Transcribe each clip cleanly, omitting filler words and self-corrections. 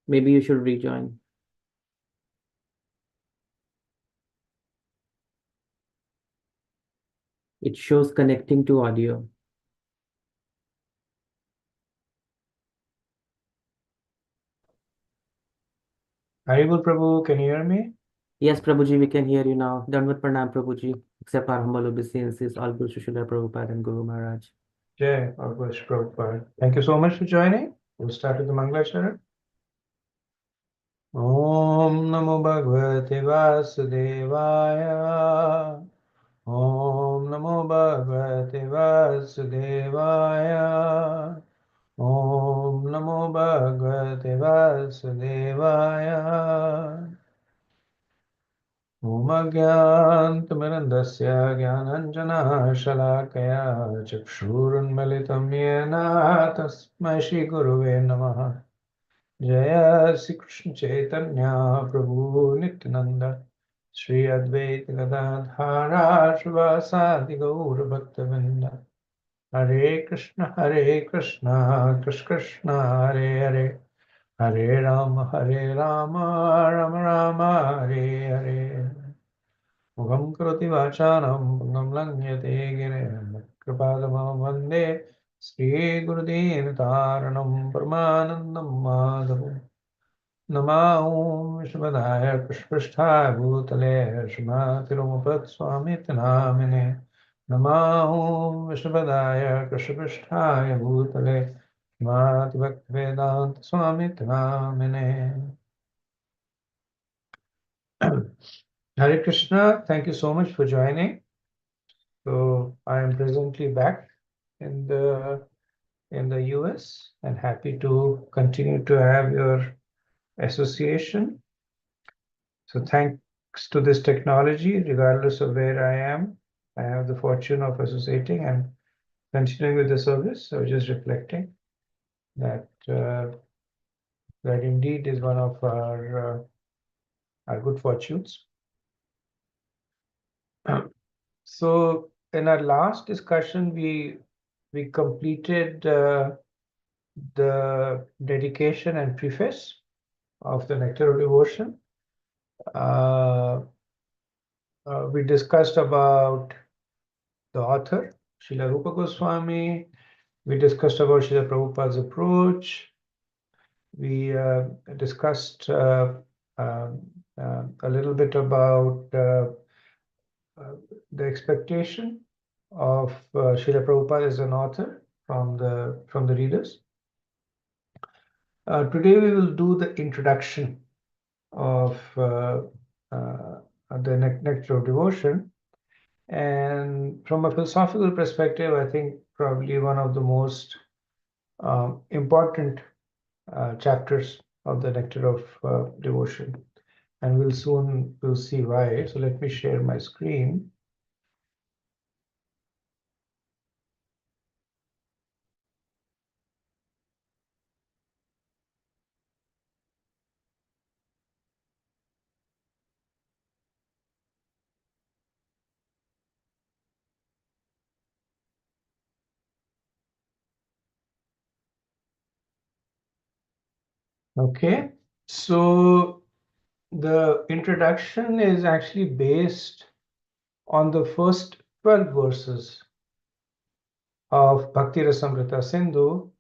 Maybe you should rejoin. It shows connecting to audio. Haribol Prabhu, can you hear me? Yes, Prabhuji, we can hear you now. Dandavat Pranam, Prabhuji. Accept our humble obeisances, all Guru Srila Prabhupada and Guru Maharaj. Jai, Bhagavad Prabhupada. Thank you so much for joining. We'll start with the Mangalacharan. Om Namo Bhagavate Vasudevaya. Om Namo Bhagavate Vasudevaya. Om Namo Bhagavate Vasudevaya. Om Ajnanatimirandasya Jnananjana-shalakaya Chakshurunmilitam Yena Tasmai Shri Guruve Namaha. Jaya Sri Krishna Chaitanya Prabhu Nityananda Shri Advaita Gadadhara Shivasadi Gaura Bhaktavinda. Hare Krishna Krishna Krishna Hare Hare Hare Rama Rama Rama Hare Hare. Mukam karoti vachanam pungam langyate girim kripadamam vande Sri Gurudeen Taranam Paramanandam Madhavam Namahum Vishwadaya Krishprishthaya Bhutale Srimati Ramapat Swami Namine Namahum Vishwadaya Krishprishthaya Bhutale Srimati Bhaktivedanta Swami Namine. Hare Krishna, thank you so much for joining. So I am presently back in the US and happy to continue to have your association. So thanks to this technology, regardless of where I am, I have the fortune of associating and continuing with the service. So just reflecting that that indeed is one of our good fortunes. So in our last discussion, we completed the dedication and preface of the Nectar of Devotion. We discussed about the author, Srila Rupa Goswami. We discussed about Srila Prabhupada's approach. We discussed a little bit about the expectation of Srila Prabhupada as an author from the readers. Today we will do the introduction of the Nectar of Devotion. And from a philosophical perspective, I think probably one of the most important chapters of the Nectar of Devotion. And we'll see why. So let me share my screen. Okay, so the introduction is actually based on the first 12 verses of Bhakti Rasamrita Sindhu,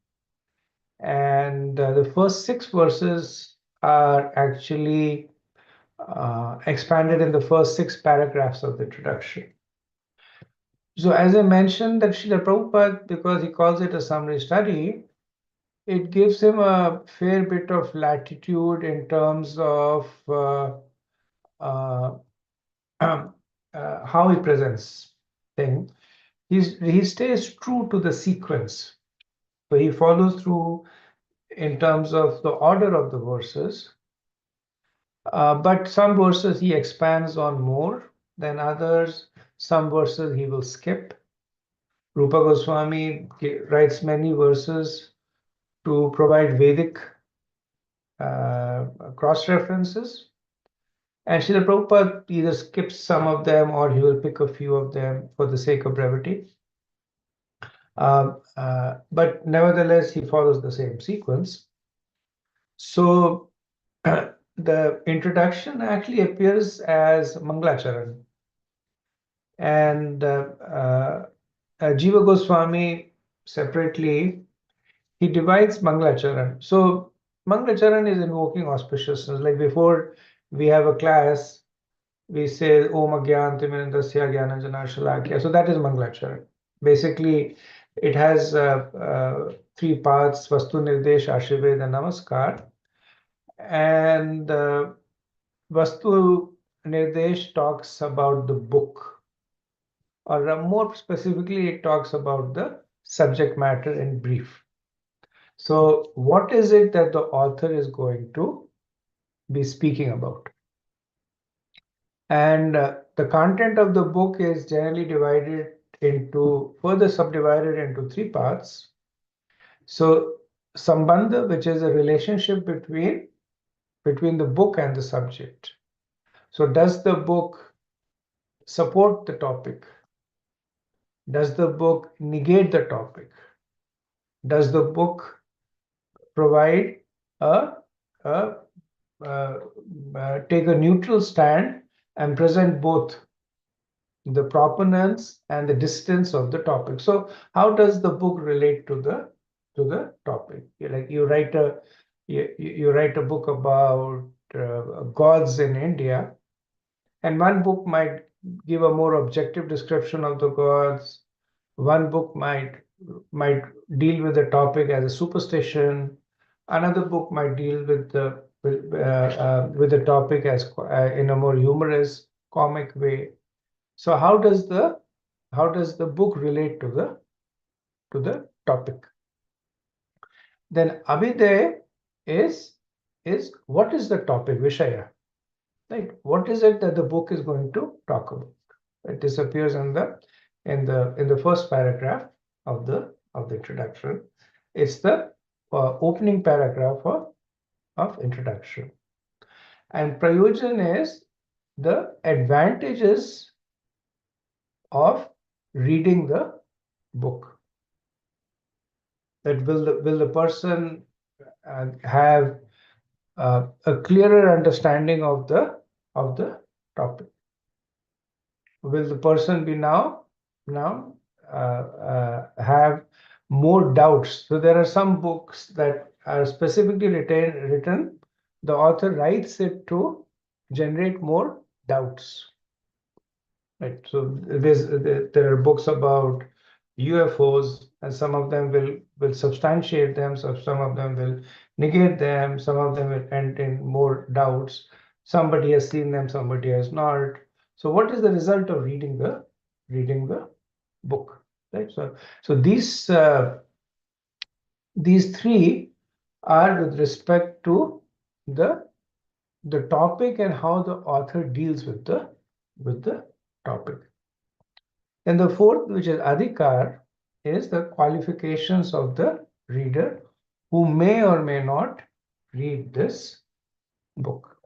and the first 6 verses are actually expanded in the first 6 paragraphs of the introduction. So as I mentioned, that Srila Prabhupada, because he calls it a summary study, it gives him a fair bit of latitude in terms of how he presents things. He stays true to the sequence. So he follows through in terms of the order of the verses. But some verses he expands on more than others. Some verses he will skip. Rupa Goswami writes many verses to provide Vedic cross-references. And Srila Prabhupada either skips some of them or he will pick a few of them for the sake of brevity. But nevertheless, he follows the same sequence. So the introduction actually appears as Mangalacharan, and Jiva Goswami separately, he divides Mangalacharan. So Mangalacharan is invoking auspiciousness. Like before we have a class, we say Om Agyantimirandasya Gyananjana Shalakya. So that is Mangalacharan. Basically, it has three parts: Vastu Nirdesh, Ashirved, and Namaskar. And Vastu Nirdesh talks about the book, or more specifically, it talks about the subject matter in brief. So, what is it that the author is going to be speaking about? And the content of the book is generally divided into, further subdivided into three parts. So, Sambandha, which is a relationship between the book and the subject. So, does the book support the topic? Does the book negate the topic? Does the book provide a, a take a neutral stand and present both the proponents and the distance of the topic? So how does the book relate to the topic? Like you write a book about gods in India, and one book might give a more objective description of the gods. One book might deal with the topic as a superstition. Another book might deal with the topic as in a more humorous, comic way. So how does the book relate to the topic? Then Abhidaya is what is the topic, Vishaya? Right? What is it that the book is going to talk about? It disappears in the first paragraph of the introduction. It's the opening paragraph of introduction. And Prayojan is the advantages of reading the book. That will the person have a clearer understanding of the topic? Will the person be now have more doubts? So there are some books that are specifically written. The author writes it to generate more doubts. Right. So there are books about UFOs, and some of them will substantiate them. So some of them will negate them. Some of them will end in more doubts. Somebody has seen them, somebody has not. So what is the result of reading the book? Right. So these three are with respect to the topic and how the author deals with the topic. And the fourth, which is adhikar, is the qualifications of the reader who may or may not read this book.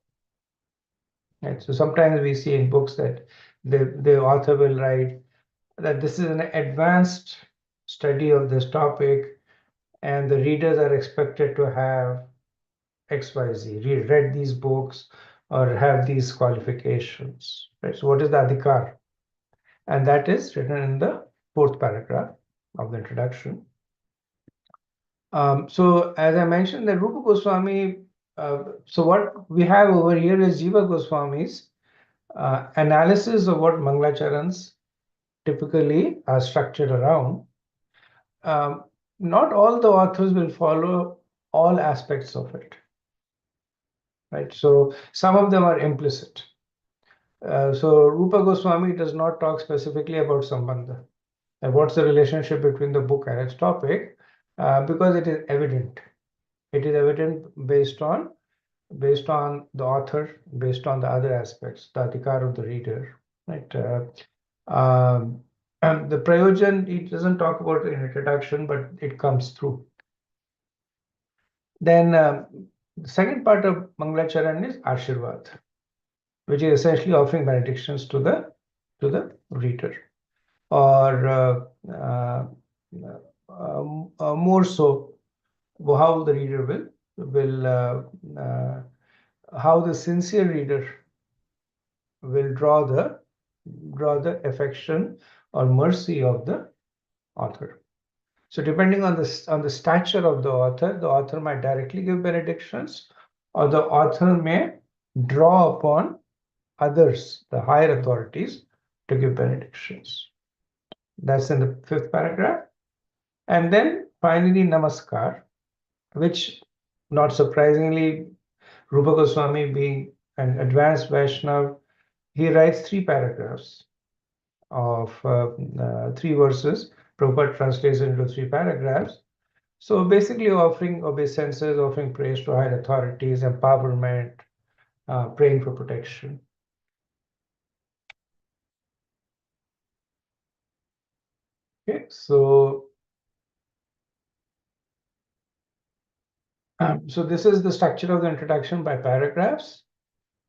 Right? So sometimes we see in books that the author will write that this is an advanced study of this topic, and the readers are expected to have XYZ, read these books or have these qualifications. Right? So what is the adhikar? And that is written in the fourth paragraph of the introduction. So as I mentioned, that Rupa Goswami, so what we have over here is Jiva Goswami's analysis of what Mangalacharans typically are structured around. Not all the authors will follow all aspects of it, right? So some of them are implicit. So Rupa Goswami does not talk specifically about Sambandha. And what's the relationship between the book and its topic? Because it is evident. It is evident based on the author, based on the other aspects, the adhikar of the reader, right? And the prayojan, it doesn't talk about it in introduction, but it comes through. Then the second part of Mangalacharan is Ashirvad, which is essentially offering benedictions to the reader, or more so how the reader will how the sincere reader will draw the affection or mercy of the author. So depending on the stature of the author might directly give benedictions, or the author may draw upon others, the higher authorities, to give benedictions. That's in the 5th paragraph. And then finally Namaskar, which not surprisingly, Rupa Goswami being an advanced Vaishnav, he writes 3 paragraphs of 3 verses. Prabhupada translates into 3 paragraphs. So basically offering obeisances, offering praise to higher authorities, empowerment, praying for protection. Okay, so this is the structure of the introduction by paragraphs.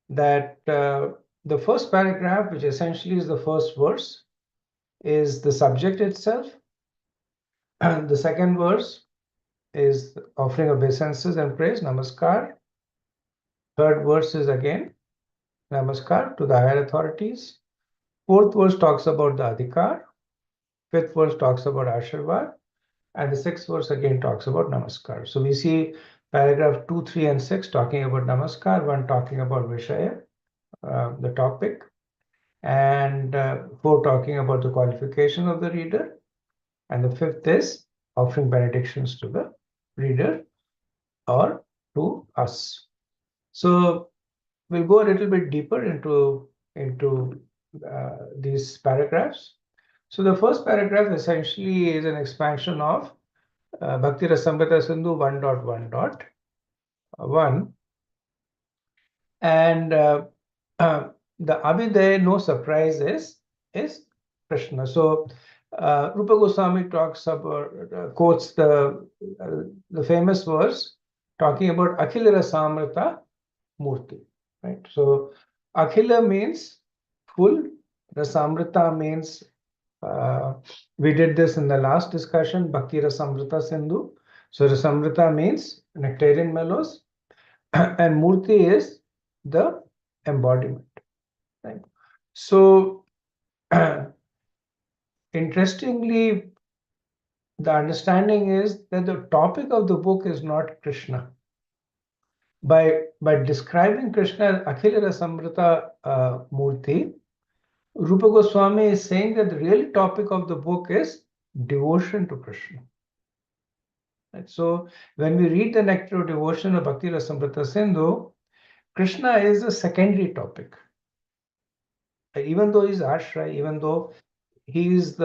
That the first paragraph, which essentially is the first verse, is the subject itself. And the second verse is offering obeisances and praise, Namaskar. Third verse is again Namaskar to the higher authorities. Fourth verse talks about the Adhikar. Fifth verse talks about Ashirvad. And the 6th verse again talks about Namaskar. So we see paragraph 2, 3, and 6 talking about Namaskar, 1 talking about Vishaya, the topic, and 4 talking about the qualification of the reader. And the 5th is offering benedictions to the reader or to us. So we'll go a little bit deeper into these paragraphs. So the first paragraph essentially is an expansion of Bhakti Rasamrita Sindhu 1.1.1. And the Abhidaya, no surprise, is Krishna. So Rupa Goswami talks about, quotes the famous verse talking about Akhila Rasamrita Murti. Right. So Akhila means full, Rasamrita means, we did this in the last discussion, Bhakti Rasamrita Sindhu. So Rasamrita means nectarian mellows, and Murti is the embodiment. Right. So interestingly, the understanding is that the topic of the book is not Krishna. By describing Krishna as Akhila Rasamrita Murti, Rupa Goswami is saying that the real topic of the book is devotion to Krishna. Right? So when we read the Nectar of Devotion of Bhakti Rasamrita Sindhu, Krishna is a secondary topic. Even though he's Ashray, even though he is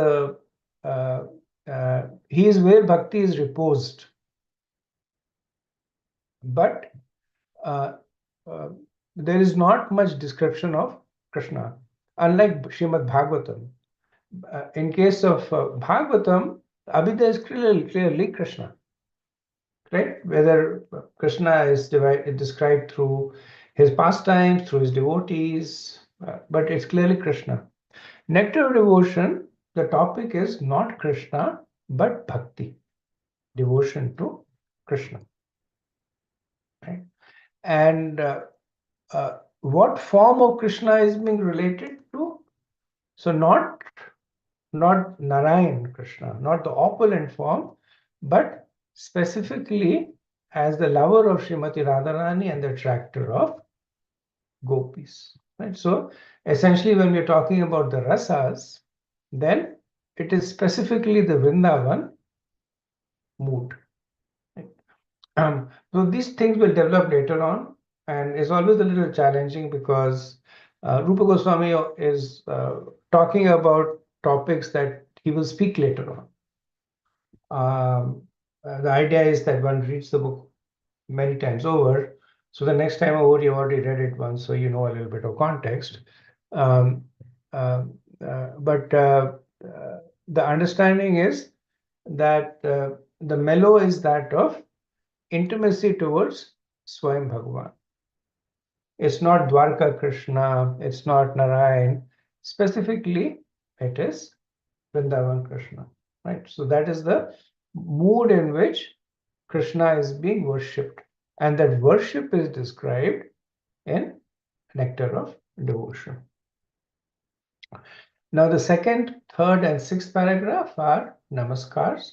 he is where Bhakti is reposed. But there is not much description of Krishna, unlike Srimad Bhagavatam. In case of Bhagavatam, Abhidha is clearly Krishna, right? Whether Krishna is described through his pastimes, through his devotees, but it's clearly Krishna. Nectar of Devotion, the topic is not Krishna, but Bhakti, devotion to Krishna, right? And what form of Krishna is being related to? So not Narayan Krishna, not the opulent form, but specifically as the lover of Srimati Radharani and the attractor of gopis. Right? So essentially, when we're talking about the rasas, then it is specifically the Vrindavan mood. Right? So these things will develop later on, and it's always a little challenging because Rupa Goswami is talking about topics that he will speak later on. The idea is that one reads the book many times over, so the next time over you've already read it once, so you know a little bit of context. But the understanding is that the mellow is that of intimacy towards Swayam Bhagavan. It's not Dwarka Krishna, it's not Narayan. Specifically, it is Vrindavan Krishna, right? So that is the mood in which Krishna is being worshipped. And that worship is described in Nectar of Devotion. Now the second, third, and sixth paragraph are namaskars,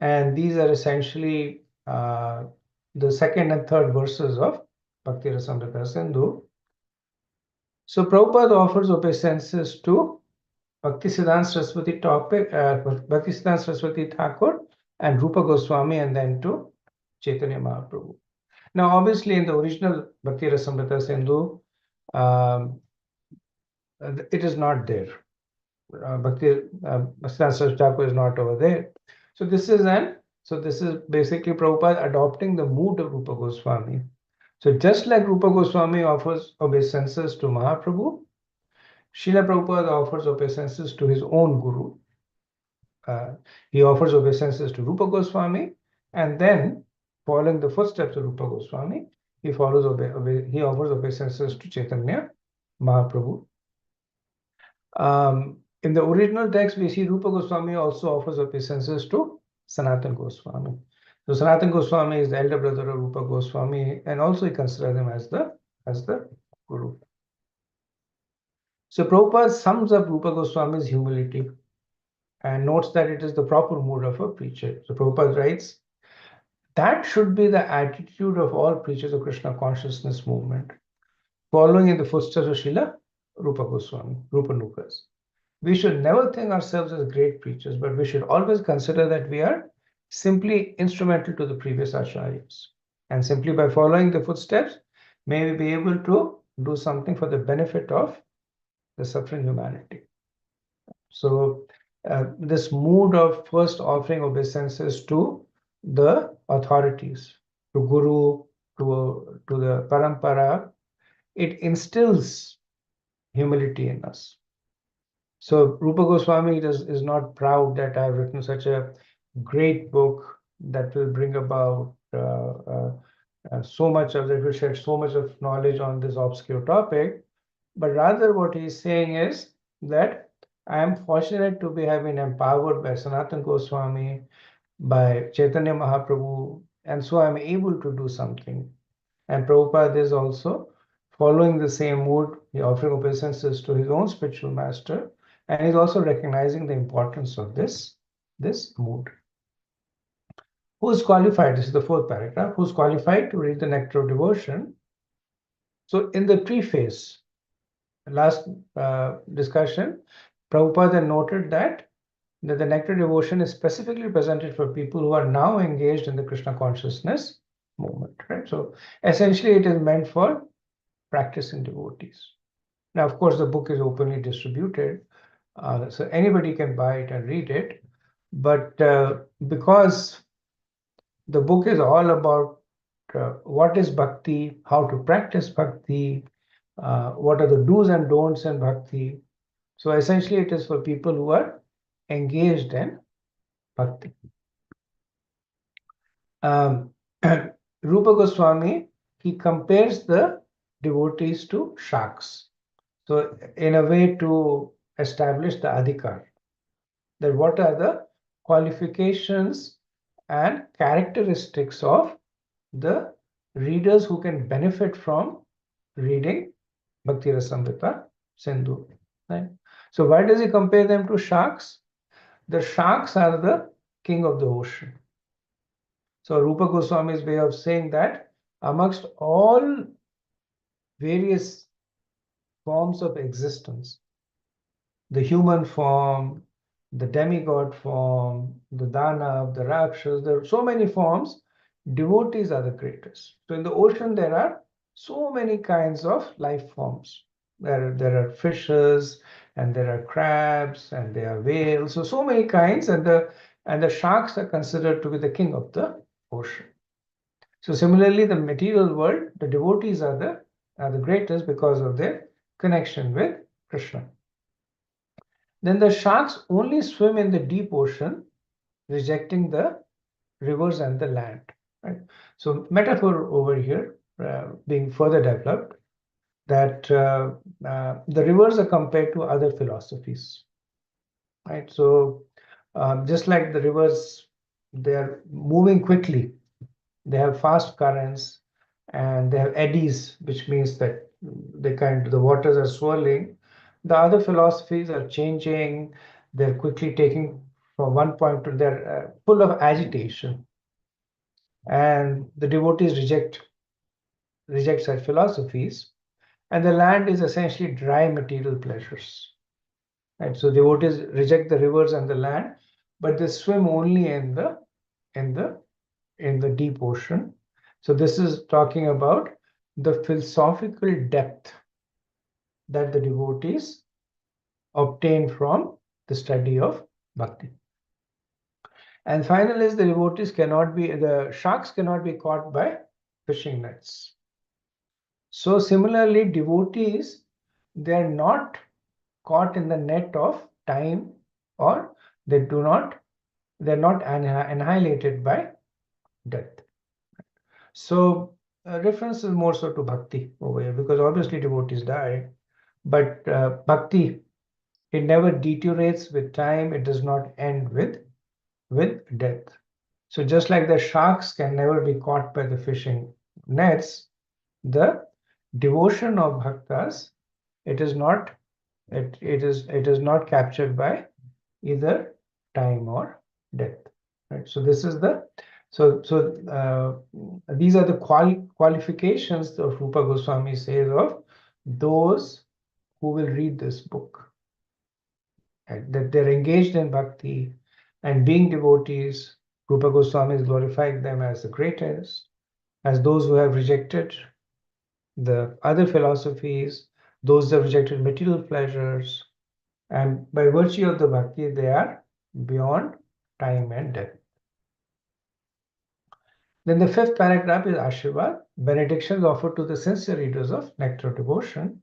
and these are essentially the second and third verses of Bhakti Rasamrita Sindhu. So Prabhupada offers obeisances to Bhaktisiddhanta Saraswati Thakur and Rupa Goswami, and then to Chaitanya Mahaprabhu. Now, obviously, in the original Bhakti Rasamrita Sindhu, it is not there. Bhaktisiddhanta Saraswati Thakur is not over there. So this is basically Prabhupada adopting the mood of Rupa Goswami. So just like Rupa Goswami offers obeisances to Mahaprabhu, Srila Prabhupada offers obeisances to his own guru. He offers obeisances to Rupa Goswami, and then, following the footsteps of Rupa Goswami, he offers obeisances to Chaitanya Mahaprabhu. In the original text, we see Rupa Goswami also offers obeisances to Sanatana Goswami. So Sanatana Goswami is the elder brother of Rupa Goswami, and also he considers him as the guru. So Prabhupada sums up Rupa Goswami's humility and notes that it is the proper mood of a preacher. So Prabhupada writes, that should be the attitude of all preachers of Krishna consciousness movement, following in the footsteps of Srila Rupa Goswami, Rupa Nukas. We should never think ourselves as great preachers, but we should always consider that we are simply instrumental to the previous acharyas. And simply by following the footsteps, may we be able to do something for the benefit of the suffering humanity. So this mood of first offering obeisances to the authorities, to Guru, to the Parampara, it instills humility in us. So Rupa Goswami is not proud that I've written such a great book that will bring about so much of that, will shed so much of knowledge on this obscure topic, but rather what he's saying is that I am fortunate to be having empowered by Sanatana Goswami, by Chaitanya Mahaprabhu, and so I'm able to do something. And Prabhupada is also following the same mood. He offering obeisances to his own spiritual master, and he's also recognizing the importance of this mood. Who is qualified? This is the fourth paragraph. Who is qualified to read the Nectar of Devotion? So in the preface, last discussion, Prabhupada noted that the Nectar Devotion is specifically presented for people who are now engaged in the Krishna consciousness movement. Right? So essentially, it is meant for practicing devotees. Now, of course, the book is openly distributed, so anybody can buy it and read it. But because the book is all about what is bhakti, how to practice bhakti, what are the do's and don'ts in bhakti. So essentially, it is for people who are engaged in bhakti. Rupa Goswami, he compares the devotees to sharks. So in a way to establish the adhikar, that what are the qualifications and characteristics of the readers who can benefit from reading Bhakti Rasamrita Sindhu. Right? So why does he compare them to sharks? The sharks are the king of the ocean. So Rupa Goswami's way of saying that amongst all various forms of existence, the human form, the demigod form, the Danav, the Rakshas, there are so many forms, devotees are the greatest. So in the ocean, there are so many kinds of life forms. There are fishes, and there are crabs, and there are whales, so many kinds, and the sharks are considered to be the king of the ocean. So similarly, the material world, the devotees are the greatest because of their connection with Krishna. Then the sharks only swim in the deep ocean, rejecting the rivers and the land. Right? So metaphor over here being further developed, that the rivers are compared to other philosophies. Right? So just like the rivers, they are moving quickly. They have fast currents. and they have eddies, which means that the waters are swirling. The other philosophies are changing. They're quickly taking from one point to they're full of agitation, and the devotees reject such philosophies. And the land is essentially dry material pleasures. Right? So devotees reject the rivers and the land, but they swim only in the deep ocean. So this is talking about the philosophical depth that the devotees obtain from the study of bhakti. And final is the sharks cannot be caught by fishing nets. So similarly, devotees, they are not caught in the net of time, or they're not annihilated by death. So reference is more so to bhakti over here, because obviously devotees die, but bhakti, it never deteriorates with time. It does not end with death. So just like the sharks can never be caught by the fishing nets, the devotion of bhaktas, it is not captured by either time or death. Right. So this is the these are the qualifications of Rupa Goswami says of those who will read this book. Right? That they're engaged in bhakti and being devotees. Rupa Goswami is glorifying them as the greatest, as those who have rejected the other philosophies, those who have rejected material pleasures, and by virtue of the bhakti, they are beyond time and death. Then the fifth paragraph is Ashirvad, benedictions offered to the sincere readers of Nectar of Devotion.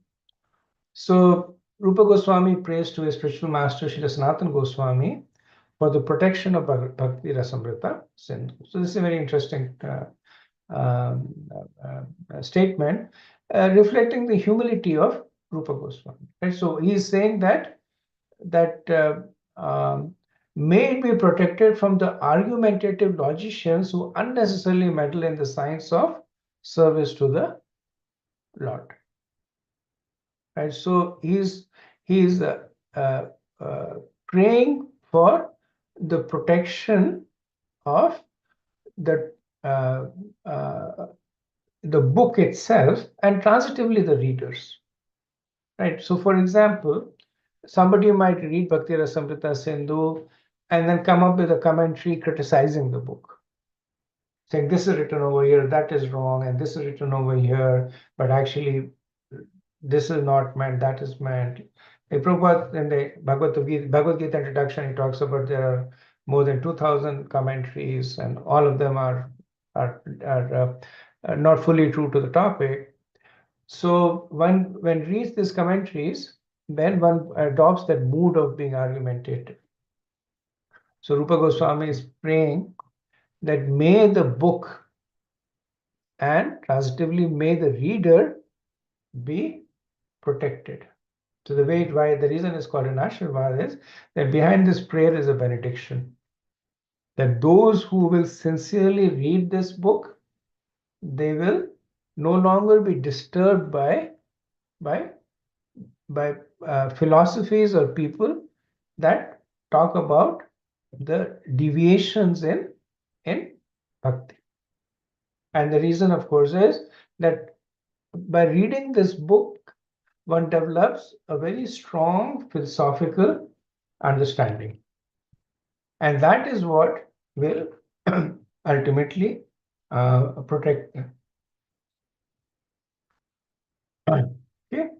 So Rupa Goswami prays to his spiritual master Srila Sanatana Goswami for the protection of Bhakti Rasamrita Sindhu. So this is a very interesting statement, reflecting the humility of Rupa Goswami. Right? So he is saying that may it be protected from the argumentative logicians who unnecessarily meddle in the science of service to the Lord. Right. So he's praying for the protection of the book itself and transitively the readers. Right. So, for example, somebody might read Bhakti Rasamrita Sindhu and then come up with a commentary criticizing the book, saying this is written over here, that is wrong, and this is written over here, but actually this is not meant, that is meant. Prabhupada in the Bhagavad Gita introduction, he talks about there are more than 2,000 commentaries, and all of them are not fully true to the topic. So when reads these commentaries, then one adopts that mood of being argumentative. So Rupa Goswami is praying that may the book and transitively may the reader be protected. So the reason it's called an Ashirvad is that behind this prayer is a benediction. That those who will sincerely read this book, they will no longer be disturbed by philosophies or people that talk about the deviations in bhakti. And the reason, of course, is that by reading this book, one develops a very strong philosophical understanding. And that is what will ultimately protect them. Okay.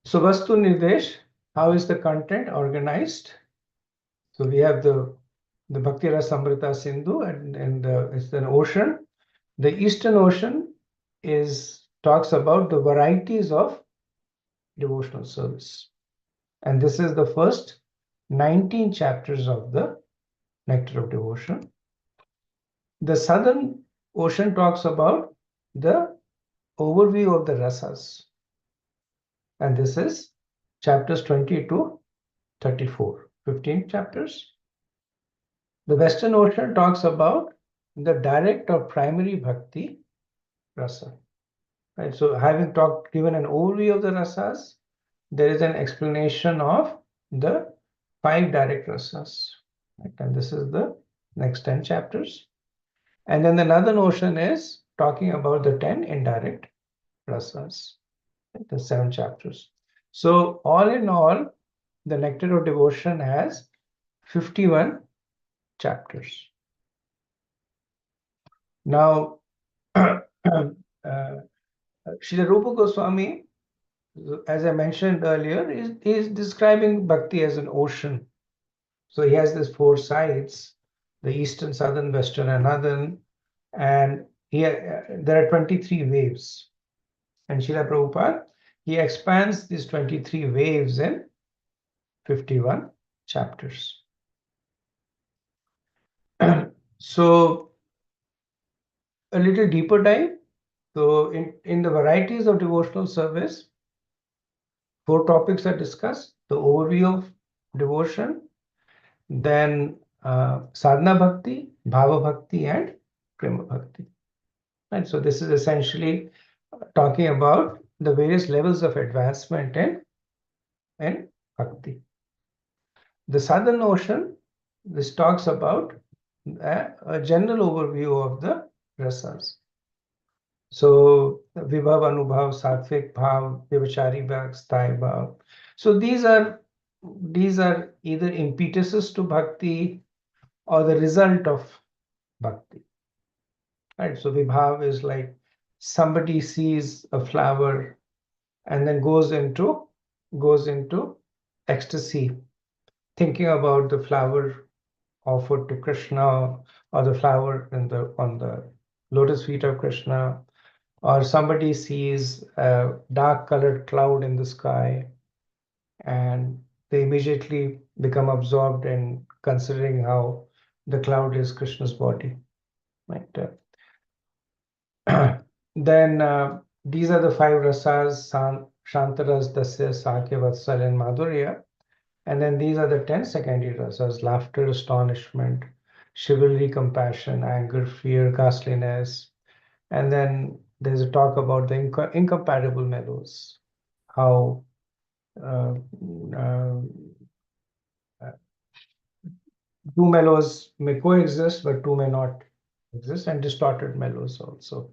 So Vastu Nirdesh, how is the content organized? So we have the Bhakti Rasamrita Sindhu, and it's an ocean. The Eastern Ocean talks about the varieties of devotional service. And this is the first 19 chapters of the Nectar of Devotion. The Southern Ocean talks about the overview of the rasas. And this is chapters 20 to 34, 15 chapters. The Western Ocean talks about the direct or primary bhakti rasa. Right? So having given an overview of the rasas, there is an explanation of the 5 direct rasas. Right? And this is the next 10 chapters. And then another notion is talking about the 10 indirect rasas, right? The 7 chapters. So all in all, the Nectar of Devotion has 51 chapters. Now, Srila Rupa Goswami, as I mentioned earlier, is describing bhakti as an ocean. So he has these 4 sides, the eastern, southern, western, and northern, and there are 23 waves. And Srila Prabhupada, he expands these 23 waves in 51 chapters. So a little deeper dive. So in the varieties of devotional service, 4 topics are discussed: the overview of devotion, then sadhana bhakti, bhava bhakti, and prema bhakti. And so this is essentially talking about the various levels of advancement in bhakti. The southern notion, this talks about a general overview of the rasas. So vibhav, anubhav, sattvic bhav, vivachari bhav, sthai bhav. So these are either impetuses to bhakti or the result of bhakti. Right? So vibhav is like somebody sees a flower and then goes into ecstasy, thinking about the flower offered to Krishna or the flower on the lotus feet of Krishna, or somebody sees a dark colored cloud in the sky and they immediately become absorbed in considering how the cloud is Krishna's body. Right? Then these are the 5 rasas: Shantaras, Dasya, Sakya, Vatsal, and Madhurya. And then these are the 10 secondary rasas: laughter, astonishment, chivalry, compassion, anger, fear, ghastliness. And then there's a talk about the incompatible mellows, how uh, uh, two mellows may coexist, but two may not exist, and distorted mellows also.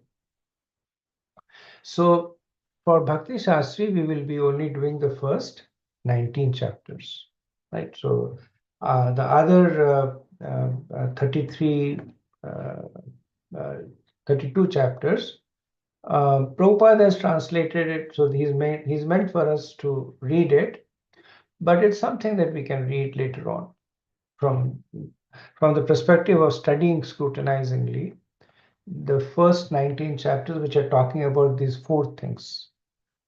So for Bhakti Shastri, we will be only doing the first 19 chapters, right? So the other 33, 32 chapters, Prabhupada has translated it, so he's meant for us to read it, but it's something that we can read later on from the perspective of studying scrutinizingly. The first 19 chapters, which are talking about these 4 things: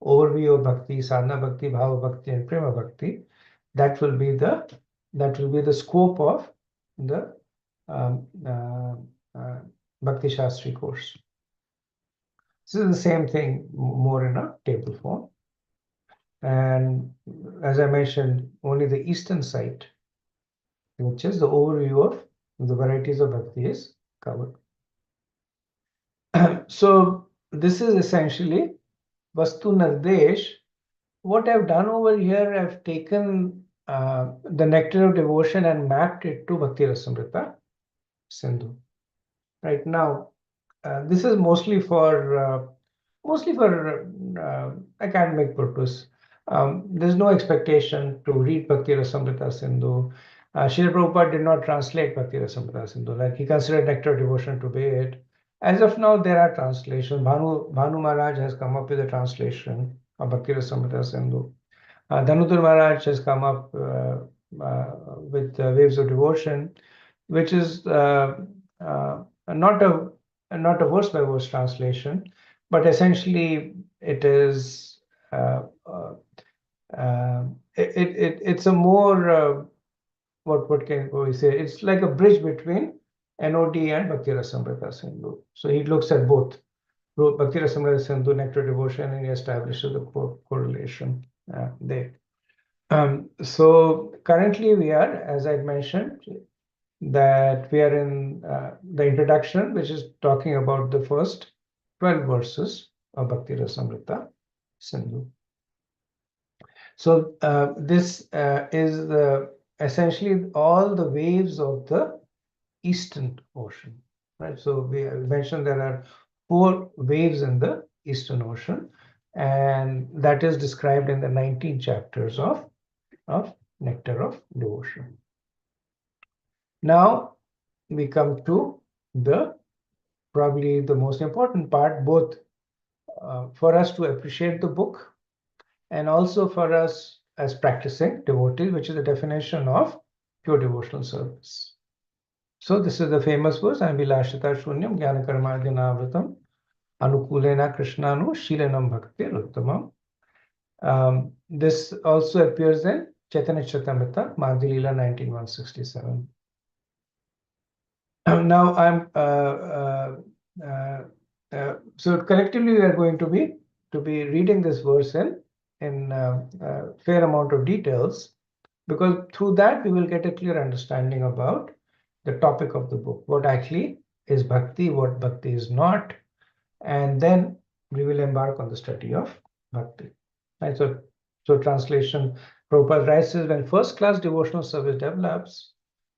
overview of bhakti, sadhana bhakti, bhava bhakti, and prema bhakti, that will be the scope of the Bhakti Shastri course. This is the same thing, more in a table form. And as I mentioned, only the eastern side, which is the overview of the varieties of bhakti, is covered. So this is essentially Vastu Nirdesh. What I've done over here, I've taken the Nectar of Devotion and mapped it to Bhakti Rasamrita Sindhu. Right now, this is mostly for academic purpose. There's no expectation to read Bhakti Rasamrita Sindhu. Srila Prabhupada did not translate Bhakti Rasamrita Sindhu. Like, he considered Nectar of Devotion to be it. As of now, there are translations. Bhanu Maharaj has come up with a translation of Bhakti Rasamrita Sindhu. Dhanutur Maharaj has come up with Waves of Devotion, which is not a verse by verse translation, but essentially it is it's a more what can we say? It's like a bridge between NoD and Bhakti Rasamrita Sindhu. So he looks at both Bhakti Rasamrita Sindhu, Nectar Devotion, and he establishes the correlation there. So currently we are, as I mentioned, that we are in the introduction, which is talking about the first 12 verses of Bhakti Rasamrita Sindhu. So this is essentially all the waves of the Eastern Ocean, right? So we mentioned there are 4 waves in the Eastern Ocean, and that is described in the 19 chapters of Nectar of Devotion. Now we come to the probably the most important part, both for us to appreciate the book and also for us as practicing devotees, which is the definition of pure devotional service. So this is the famous verse, Anvilashita Shunyam Jnana Karmadinavratam Anukulena Krishnanu Shilanam Bhakti Uttamam. This also appears in Chaitanya Charitamrita, Madhya Leela 19:167. Now I'm so collectively we are going to be reading this verse in fair amount of details, because through that we will get a clear understanding about the topic of the book, what actually is bhakti, what bhakti is not, and then we will embark on the study of bhakti. Right, so translation, Prabhupada writes, when first class devotional service develops,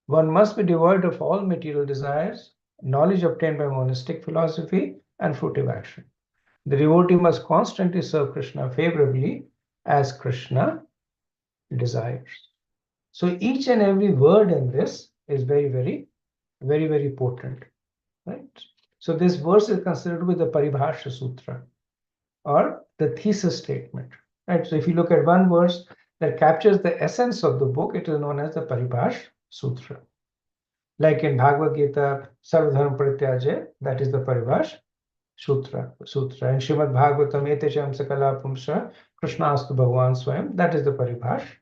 one must be devoid of all material desires, knowledge obtained by monastic philosophy, and fruitive action. The devotee must constantly serve Krishna favorably as Krishna desires. So each and every word in this is very, very, very, very potent, right? So this verse is considered to be the Paribhasha Sutra, or the thesis statement, right? So if you look at one verse that captures the essence of the book, it is known as the Paribhasha Sutra. Like in Bhagavad Gita, Sarvadharma Parityajya, that is the Paribhasha Sutra. And Srimad Bhagavatam, Etecham Sakala Pumsa, Krishnastu Bhagavan Swayam, that is the Paribhasha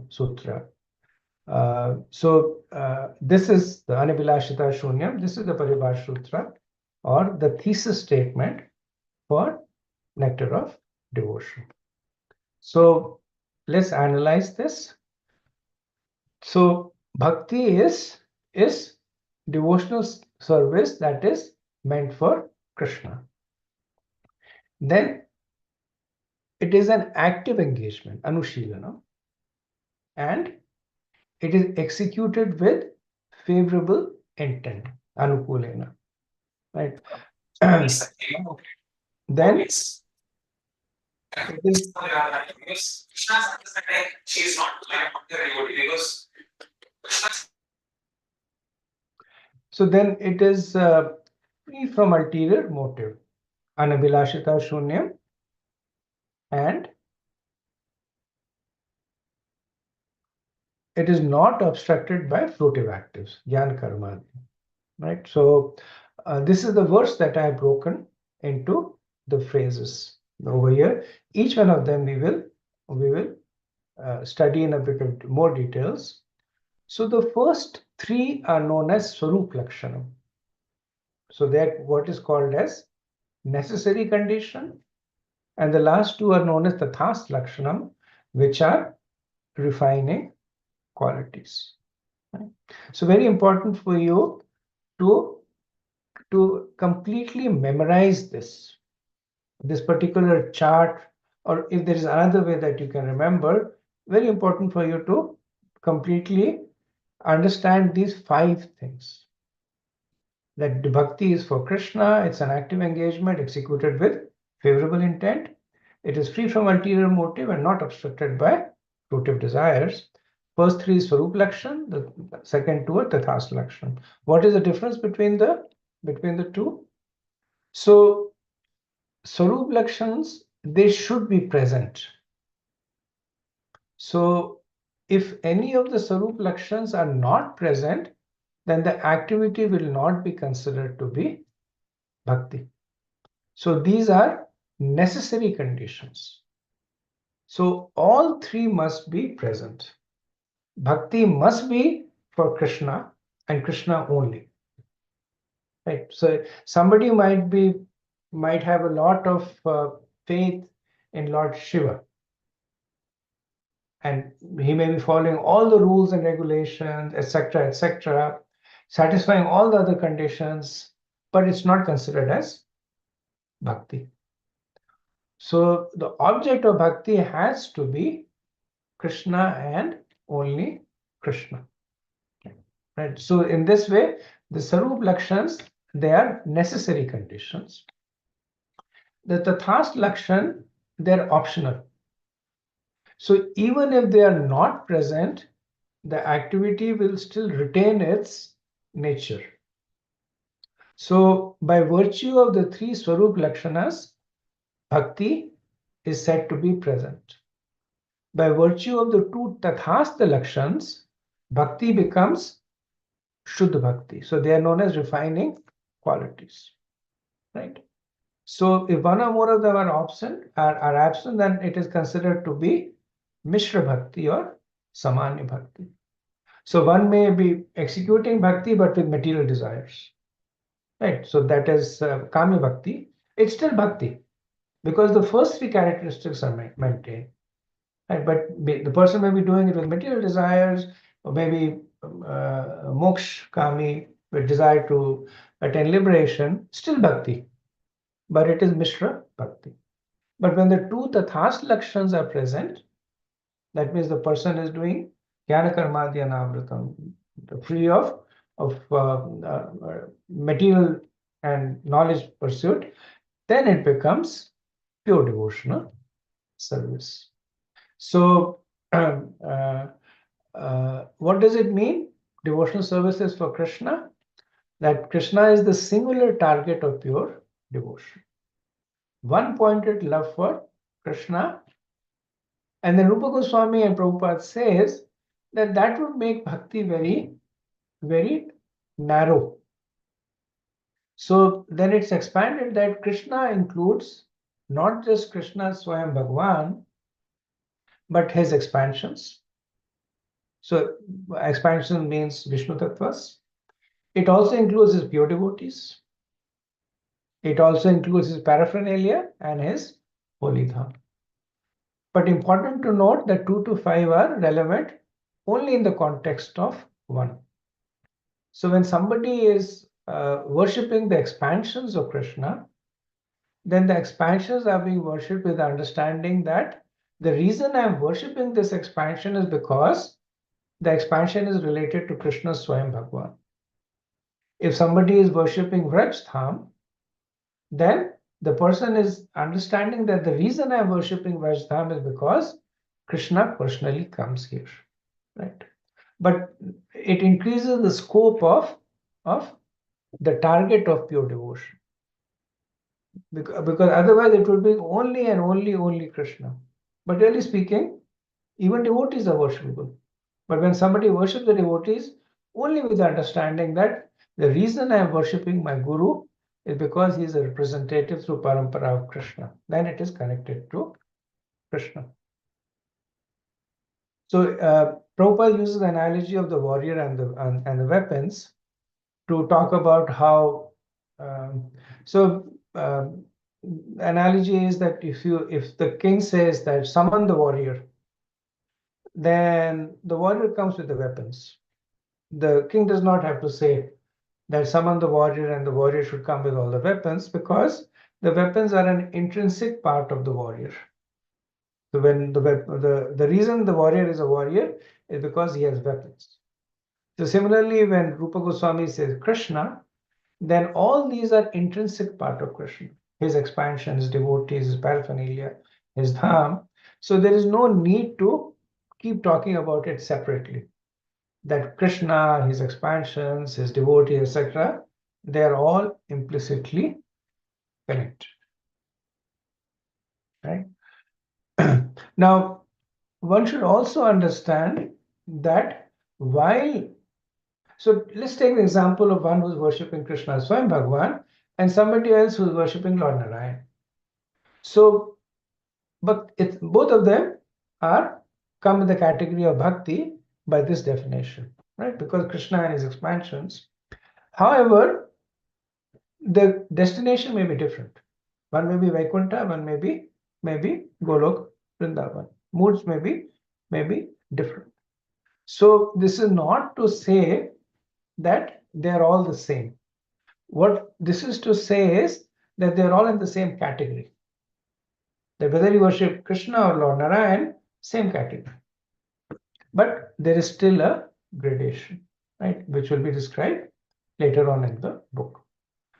Sutra. So this is the Anavilashita Shunyam, this is the Paribhasha Sutra, or the thesis statement for Nectar of Devotion. So let's analyze this. So bhakti is devotional service that is meant for Krishna. Then it is an active engagement, anushilana, and it is executed with favorable intent, anukulena, right? Then it is, so then it is free from ulterior motive, anabhilashita shunyam, and it is not obstructed by fruitive actives, jnana karma, right? So this is the verse that I have broken into the phrases over here. Each one of them we will study in a bit of more details. So the first 3 are known as Swarup Lakshanam. So that what is called as necessary condition, and the last 2 are known as Tathas Lakshanam, which are refining qualities. Right? So very important for you to completely memorize this particular chart, or if there is another way that you can remember, very important for you to completely understand these 5 things. That the bhakti is for Krishna, it's an active engagement executed with favorable intent. It is free from ulterior motive and not obstructed by fruitive desires. First 3 is Swarup Lakshan, the second 2 are Tathas Lakshan. What is the difference between the 2? So Swarup Lakshans, they should be present. So if any of the Swarup Lakshans are not present, then the activity will not be considered to be bhakti. So these are necessary conditions. So all 3 must be present. Bhakti must be for Krishna and Krishna only. Right. So somebody might have a lot of faith in Lord Shiva, and he may be following all the rules and regulations, etc., satisfying all the other conditions, but it's not considered as bhakti. So the object of bhakti has to be Krishna and only Krishna. Right. So in this way, the Sarup Lakshans, they are necessary conditions. The Tathast Lakshan, they're optional. So even if they are not present, the activity will still retain its nature. So by virtue of the three Swarup Lakshanas, Bhakti is said to be present. By virtue of the two Tathastha Lakshans, Bhakti becomes Shuddha Bhakti. So they are known as refining qualities. Right? So if one or more of them are absent, then it is considered to be Mishra Bhakti or Samanya Bhakti. So one may be executing Bhakti but with material desires. Right? So that is Kami Bhakti. It's still Bhakti because the first three characteristics are maintained. Right? But the person may be doing it with material desires, or maybe Moksha Kami with desire to attain liberation, still Bhakti. But it is Mishra Bhakti. But when the two Tathast Lakshans are present, that means the person is doing Jnana Karmadya Navratam, free of material and knowledge pursuit, then it becomes pure devotional service. So, what does it mean? Devotional service is for Krishna, that Krishna is the singular target of pure devotion. One-pointed love for Krishna. And then Rupa Goswami and Prabhupada says that would make bhakti very, very narrow. So then it's expanded that Krishna includes not just Krishna Swayam Bhagwan, but his expansions. So expansion means Vishnu Tattvas. It also includes his pure devotees. It also includes his paraphernalia and his holy dham. But important to note that 2 to 5 are relevant only in the context of 1. So when somebody is worshipping the expansions of Krishna, then the expansions are being worshipped with the understanding that the reason I'm worshipping this expansion is because the expansion is related to Krishna Swayam Bhagwan. If somebody is worshipping Vraj Dham, then the person is understanding that the reason I'm worshipping Vraj Dham is because Krishna personally comes here, right? But it increases the scope of the target of pure devotion. Because otherwise it would be only and only Krishna. But really speaking, even devotees are worshipable. But when somebody worships the devotees, only with the understanding that the reason I am worshipping my Guru is because he is a representative through Parampara of Krishna. Then it is connected to Krishna. So Prabhupada uses the analogy of the warrior and the weapons to talk about how. Analogy is that if the king says that summon the warrior, then the warrior comes with the weapons. The king does not have to say that summon the warrior and the warrior should come with all the weapons, because the weapons are an intrinsic part of the warrior. So when the reason the warrior is a warrior is because he has weapons. So similarly, when Rupa Goswami says Krishna, then all these are intrinsic part of Krishna. His expansion, his devotees, his paraphernalia, his dham. So there is no need to keep talking about it separately. That Krishna, his expansions, his devotees, etc., they are all implicitly connected. Right? Now, one should also understand that so let's take the example of one who's worshipping Krishna Swayam Bhagwan and somebody else who's worshipping Lord Narayan. So, but both of them come in the category of bhakti by this definition, right? Because Krishna and his expansions. However, the destination may be different. One may be Vaikuntha, one may be Golok, Vrindavan. Moods may be may be different. So this is not to say that they're all the same. What this is to say is that they're all in the same category. That whether you worship Krishna or Lord Narayan, same category. But there is still a gradation, right, which will be described later on in the book.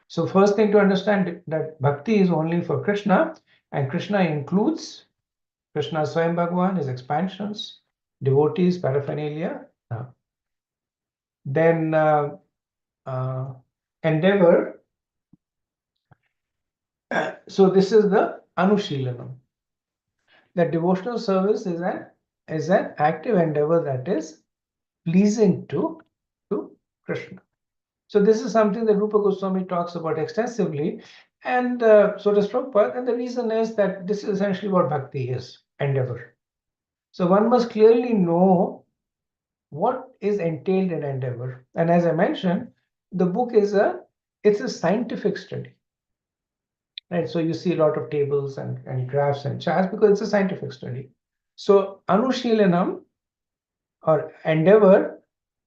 So first thing to understand that bhakti is only for Krishna, and Krishna includes Krishna Swayam Bhagavan, his expansions, devotees, paraphernalia. Then endeavor. So this is the Anushilanam. That devotional service is an active endeavor that is pleasing to Krishna. So this is something that Rupa Goswami talks about extensively, and so does Prabhupada. And the reason is that this is essentially what bhakti is, endeavor. So one must clearly know what is entailed in endeavor. And as I mentioned, the book is it's a scientific study. Right, so you see a lot of tables and graphs and charts because it's a scientific study. So Anushilanam or endeavor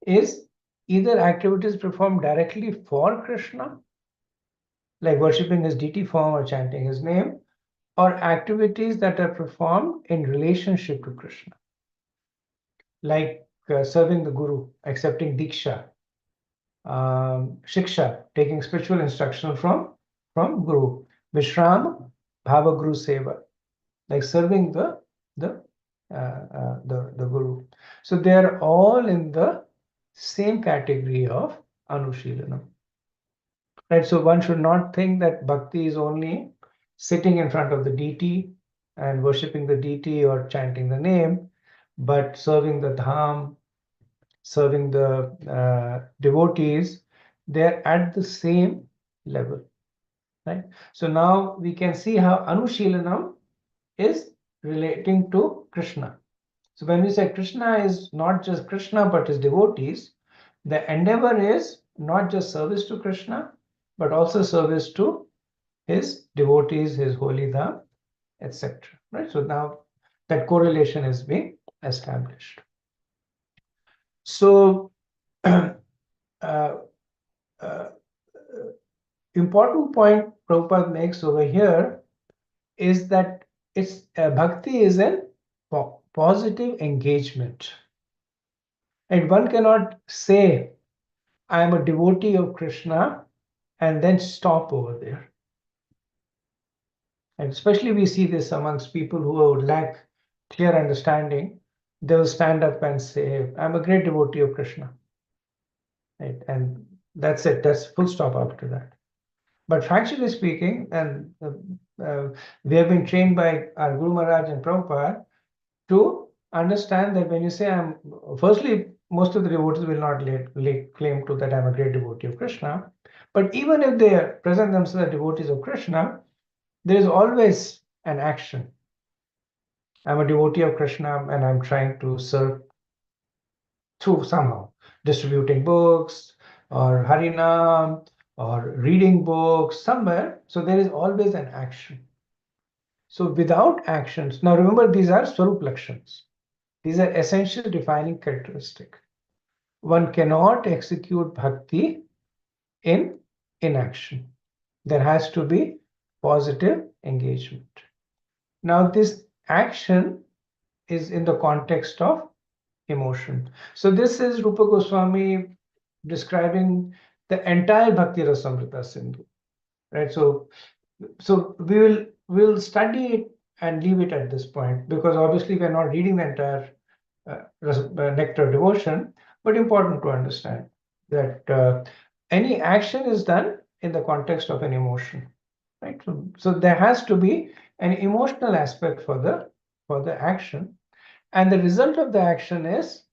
is either activities performed directly for Krishna, like worshipping his deity form or chanting his name, or activities that are performed in relationship to Krishna, like serving the Guru, accepting Diksha, Shiksha, taking spiritual instruction from Guru, Vishram, Bhava Guru Seva, like serving the Guru. So they are all in the same category of Anushilanam. Right, so one should not think that bhakti is only sitting in front of the deity and worshipping the deity or chanting the name, but serving the dham, serving the devotees, they're at the same level. Right? So now we can see how Anushilanam is relating to Krishna. So when we say Krishna is not just Krishna but his devotees, the endeavor is not just service to Krishna, but also service to his devotees, his holy dham, etc. Right? So now that correlation is being established. So important point Prabhupada makes over here is that it's bhakti is a positive engagement. And one cannot say, I am a devotee of Krishna, and then stop over there. And especially we see this amongst people who lack clear understanding. They will stand up and say, I'm a great devotee of Krishna. Right? And that's it. That's full stop after that. But factually speaking, and we have been trained by our Guru Maharaj and Prabhupada to understand that when you say firstly, most of the devotees will not lay claim to that I'm a great devotee of Krishna. But even if they present themselves as devotees of Krishna, there is always an action. I'm a devotee of Krishna and I'm trying to serve through somehow, distributing books or Harinam or reading books somewhere. So there is always an action. So without actions, now remember these are Swarup Lakshans. These are essential defining characteristics. One cannot execute bhakti in inaction. There has to be positive engagement. Now this action is in the context of emotion. So this is Rupa Goswami describing the entire Bhakti Rasamrita Sindhu. Right? So we'll study it and leave it at this point because obviously we're not reading the entire nectar devotion, but important to understand that any action is done in the context of an emotion, right? So there has to be an emotional aspect for the action, and the result of the action is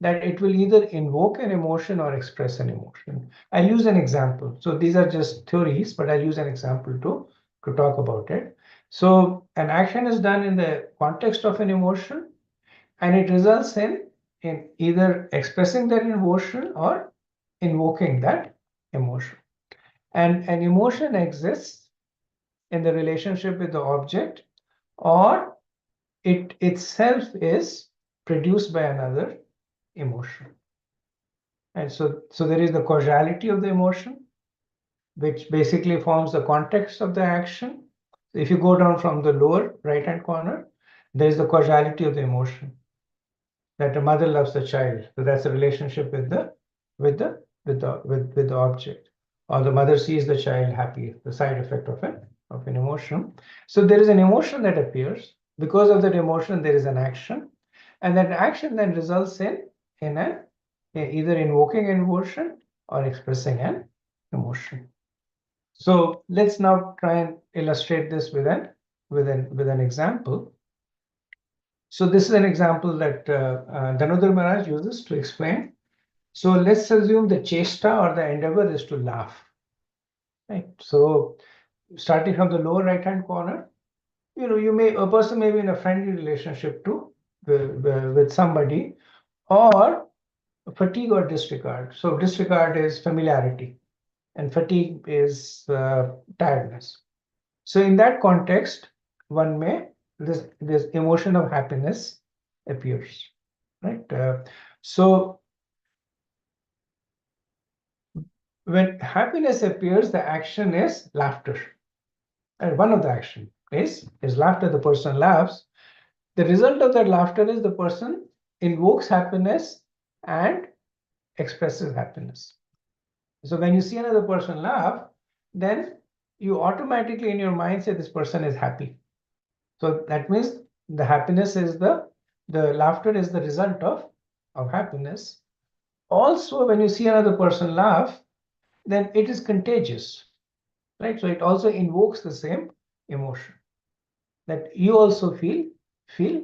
that it will either invoke an emotion or express an emotion. I'll use an example. So these are just theories, but I'll use an example to talk about it. So an action is done in the context of an emotion, and it results in either expressing that emotion or invoking that emotion. And an emotion exists in the relationship with the object, or it itself is produced by another emotion. And so there is the causality of the emotion, which basically forms the context of the action. If you go down from the lower right-hand corner, there is the causality of the emotion, that a mother loves the child. So that's a relationship with the object, or the mother sees the child happy, the side effect of an emotion. So there is an emotion that appears. Because of that emotion, there is an action, and that action then results in either invoking an emotion or expressing an emotion. So let's now try and illustrate this with an example. So this is an example that Dhanodhar Maharaj uses to explain. So let's assume the chesta or the endeavor is to laugh. Right. So starting from the lower right-hand corner, a person may be in a friendly relationship with somebody, or fatigue or disregard. So disregard is familiarity, and fatigue is tiredness. So in that context, this emotion of happiness appears, right? So when happiness appears, the action is laughter, and one of the action is laughter. The person laughs. The result of that laughter is the person invokes happiness and expresses happiness. So when you see another person laugh, then you automatically in your mind say this person is happy. So that means the happiness is the laughter is the result of happiness. Also, when you see another person laugh, then it is contagious, right? So it also invokes the same emotion, that you also feel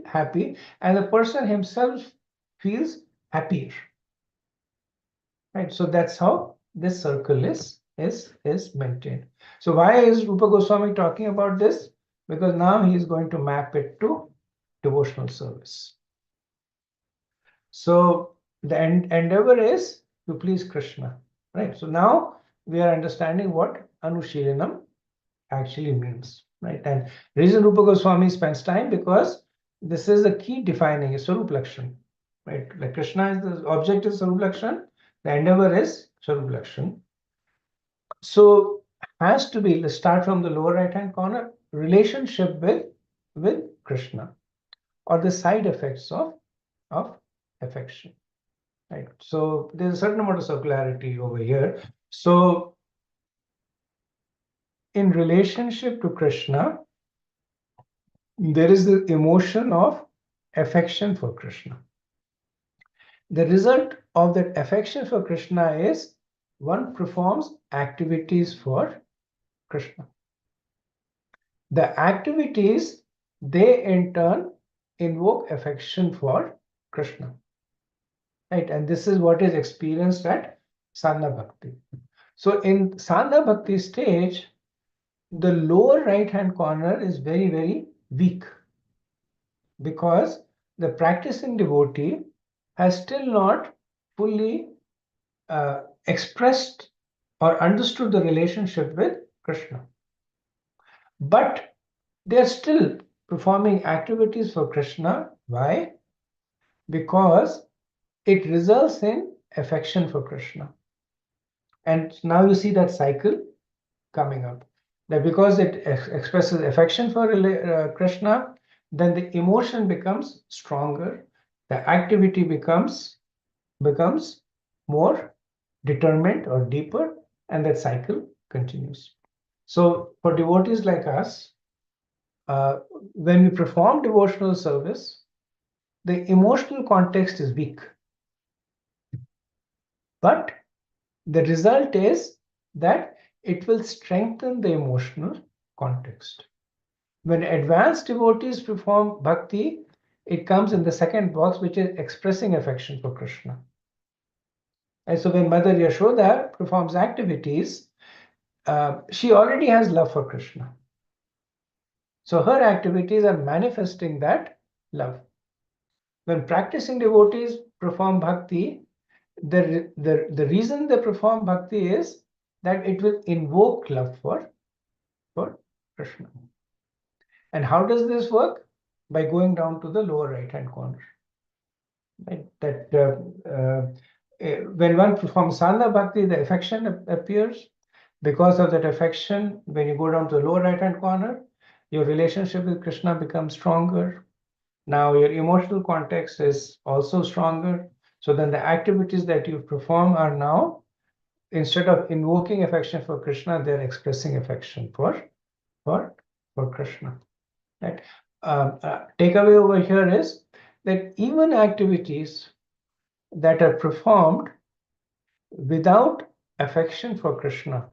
happy, and the person himself feels happier, right? So that's how this circle is maintained. So why is Rupa Goswami talking about this? Because now he is going to map it to devotional service. So the endeavor is to please Krishna, right? So now we are understanding what Anushilanam actually means, right? And reason Rupa Goswami spends time, because this is the key defining Swarup Lakshan, right? Like Krishna is the object is Swarup Lakshan, the endeavor is Swarup Lakshan. So has to be, let's start from the lower right hand corner, relationship with Krishna, or the side effects of affection, right? So there's a certain amount of circularity over here. So in relationship to Krishna, there is the emotion of affection for Krishna. The result of that affection for Krishna is one performs activities for Krishna. The activities, they in turn invoke affection for Krishna, right? And this is what is experienced at Sadhana Bhakti. So in Sadhana Bhakti stage, the lower right hand corner is very, very weak, because the practicing devotee has still not fully expressed or understood the relationship with Krishna. But they are still performing activities for Krishna. Why? Because it results in affection for Krishna. And now you see that cycle coming up. That because it expresses affection for Krishna, then the emotion becomes stronger, the activity becomes more determined or deeper, and that cycle continues. So for devotees like us, when we perform devotional service, the emotional context is weak, but the result is that it will strengthen the emotional context. When advanced devotees perform bhakti, it comes in the second box, which is expressing affection for Krishna. And so when Mother Yashoda performs activities, she already has love for Krishna. So her activities are manifesting that love. When practicing devotees perform bhakti, the reason they perform bhakti is that it will invoke love for Krishna. And how does this work? By going down to the lower right hand corner. Right? When one performs sadhana bhakti, the affection appears. Because of that affection, when you go down to the lower right-hand corner, your relationship with Krishna becomes stronger. Now your emotional context is also stronger. So then the activities that you perform are now, instead of invoking affection for Krishna, they're expressing affection for Krishna. Right? Takeaway over here is that even activities that are performed without affection for Krishna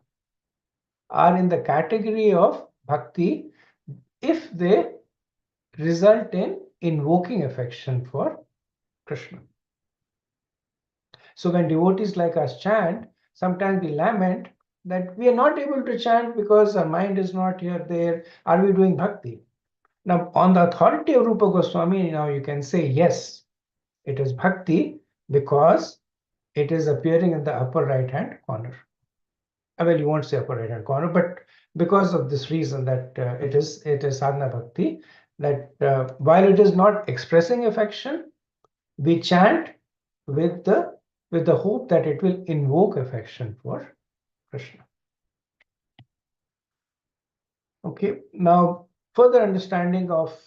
are in the category of bhakti if they result in invoking affection for Krishna. So when devotees like us chant, sometimes we lament that we are not able to chant because our mind is not here, there. Are we doing bhakti? Now, on the authority of Rupa Goswami, now you can say, yes, it is bhakti because it is appearing in the upper right-hand corner. Well, you won't say upper right-hand corner, but because of this reason that it is sadhana bhakti, that while it is not expressing affection, we chant with the hope that it will invoke affection for Krishna. Okay, now further understanding of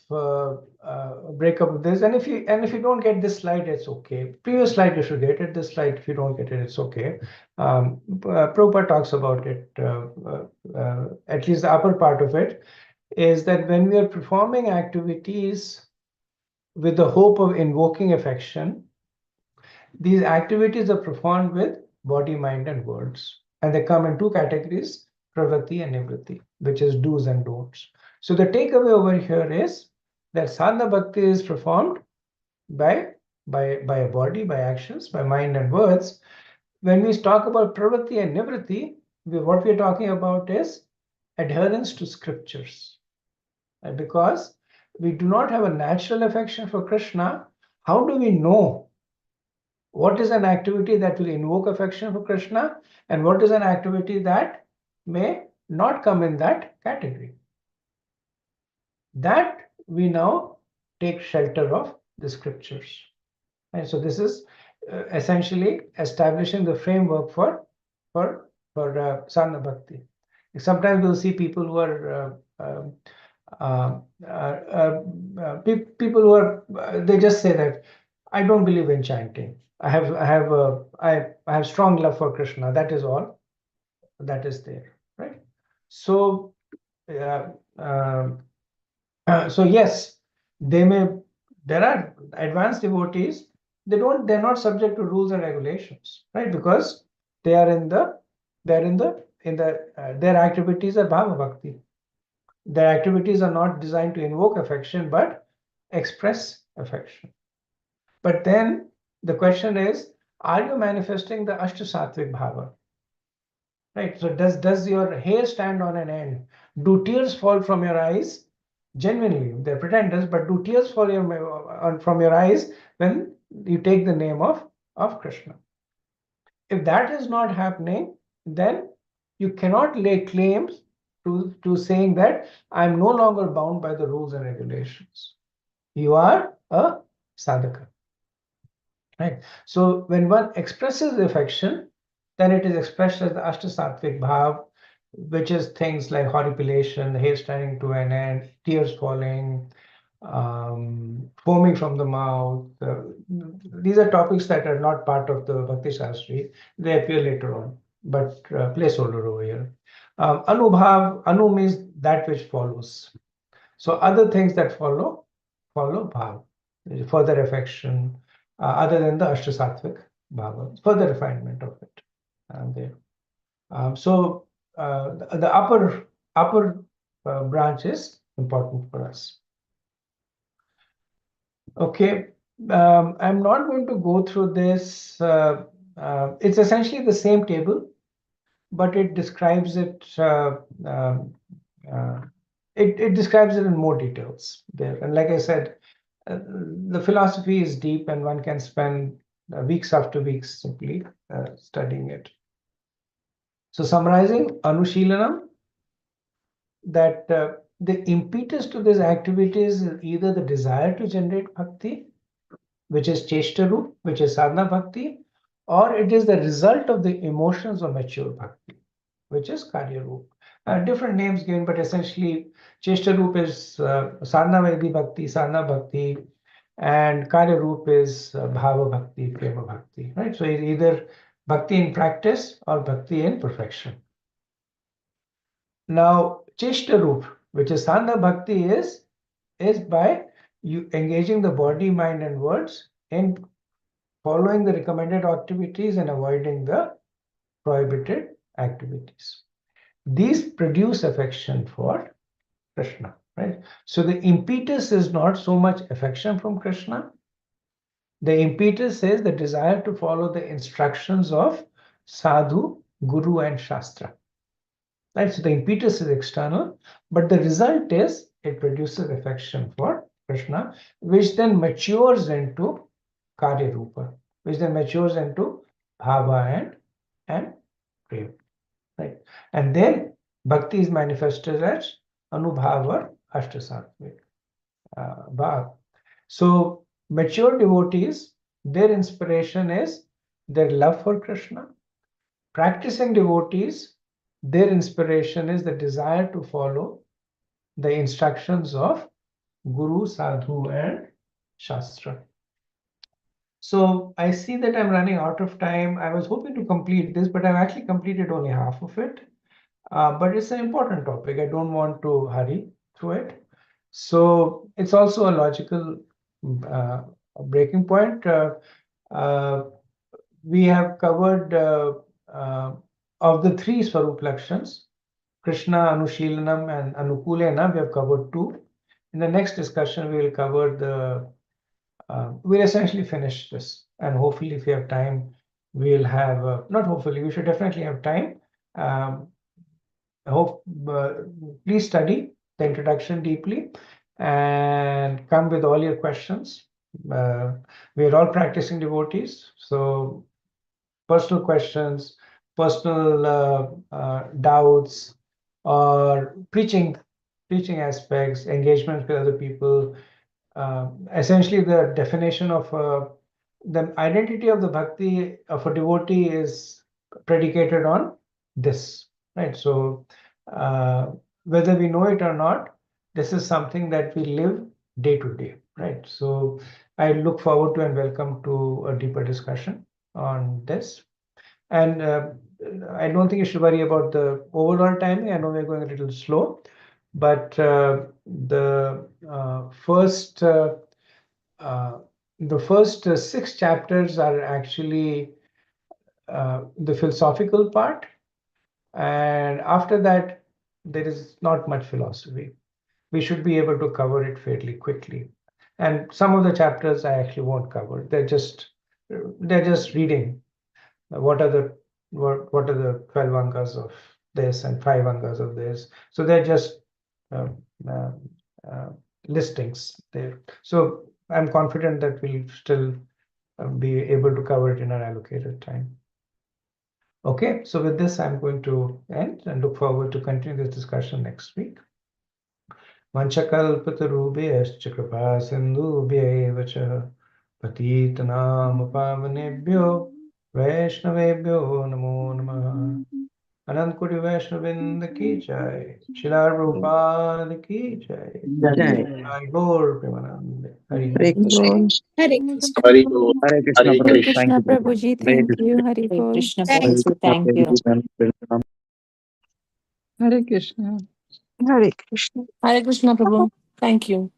breakup of this, and if you don't get this slide, it's okay. Previous slide you should get it. This slide, if you don't get it, it's okay. Prabhupada talks about it. At least the upper part of it is that when we are performing activities with the hope of invoking affection, these activities are performed with body, mind, and words, and they come in two categories: pravritti and nivritti, which is do's and don'ts. So the takeaway over here is that sadhana bhakti is performed by a body, by actions, by mind and words. When we talk about pravritti and nivritti, what we're talking about is adherence to scriptures. And because we do not have a natural affection for Krishna, how do we know what is an activity that will invoke affection for Krishna and what is an activity that may not come in that category? That we now take shelter of the scriptures. And so this is essentially establishing the framework for sadhana bhakti. Sometimes we'll see people who are people who are they just say that I don't believe in chanting. I have strong love for Krishna. That is all that is there, right? So so yes, there are advanced devotees. They're not subject to rules and regulations, right? Because they are in the their activities are bhava bhakti. Their activities are not designed to invoke affection, but express affection. But then the question is, are you manifesting the Ashtasattvic bhava? Right? So does your hair stand on an end? Do tears fall from your eyes? Genuinely, they're pretenders, but do tears fall from your eyes when you take the name of Krishna? If that is not happening, then you cannot lay claims to saying that I'm no longer bound by the rules and regulations. You are a sadhaka. Right? So when one expresses affection, then it is expressed as the Ashtasattvic bhav, which is things like horripilation, the hair standing to an end, tears falling, foaming from the mouth. These are topics that are not part of the Bhakti Shastri. They appear later on, but placeholder over here. Anubhav, anu means that which follows. So other things that follow bhav, further affection, other than the Ashtasattvic bhava, further refinement of it. There. So the upper branch is important for us. Okay, I'm not going to go through this. It's essentially the same table, but it describes it. It describes it in more details there. And like I said, the philosophy is deep, and one can spend weeks after weeks simply studying it. So summarizing, Anushilanam, that the impetus to these activities is either the desire to generate bhakti, which is Cheshta Roop, which is Sadhana Bhakti, or it is the result of the emotions of mature Bhakti, which is Karya Roop. Different names given, but essentially Cheshta Roop is Sadhana Vaidhi Bhakti, Sadhana Bhakti, and Karya Roop is Bhava Bhakti, Prema Bhakti, right? So it's either Bhakti in practice or Bhakti in perfection. Now, Cheshta Roop, which is Sadhana Bhakti, is by you engaging the body, mind, and words in following the recommended activities and avoiding the prohibited activities. These produce affection for Krishna, right? So the impetus is not so much affection from Krishna. The impetus is the desire to follow the instructions of sadhu, guru, and shastra. Right? So the impetus is external, but the result is it produces affection for Krishna, which then matures into Karya Rupa, which then matures into Bhava and Prem. Right? And then Bhakti is manifested as Anubhava Ashtasattvic Bhav. So mature devotees, their inspiration is their love for Krishna. Practicing devotees, their inspiration is the desire to follow the instructions of Guru, Sadhu, and Shastra. So I see that I'm running out of time. I was hoping to complete this, but I've actually completed only half of it. But it's an important topic. I don't want to hurry through it. So it's also a logical breaking point. We have covered of the three Swarup Lakshans, Krishna, Anushilanam, and Anukulena, we have covered two. In the next discussion, we will cover the, we'll essentially finish this. And hopefully, if we have time, we'll have, not hopefully, we should definitely have time. I hope, please study the introduction deeply and come with all your questions. We are all practicing devotees, so personal questions, personal doubts, or preaching aspects, engagement with other people. Essentially, the definition of the identity of the bhakti of a devotee is predicated on this, right? So whether we know it or not, this is something that we live day to day, right? So I look forward to and welcome to a deeper discussion on this. And I don't think you should worry about the overall timing. I know we're going a little slow, but the first 6 chapters are actually the philosophical part, and after that there is not much philosophy. We should be able to cover it fairly quickly, and some of the chapters I actually won't cover. They're just reading what are the 12 angas of this and 5 angas of this. So they're just uh, uh, listings there. So I'm confident that we'll still be able to cover it in our allocated time. Okay, so with this, I'm going to end and look forward to continue this discussion next week. Vanchakalpatarubhyascha kripa sindhubhya cha patitanam pavanebhyo Vaishnavebhyo namo namaha. Anant Koti Vaishnavinda ki jai. Srila Prabhupada ki jai. Jai. Jai Gaur Premanande. Hari Hare Krishna. Hare Krishna. Hari Bol. Hare Krishna, Hare Prabhu. Hare Krishna. Thank Krishna you, Prabhu. Prabhuji, Hare thank you. Hare Hare Bol. Krishna, Hare Prabhuji, Krishna, thank you. Hare Krishna. Hare Krishna. Hare Krishna Prabhu, thank you.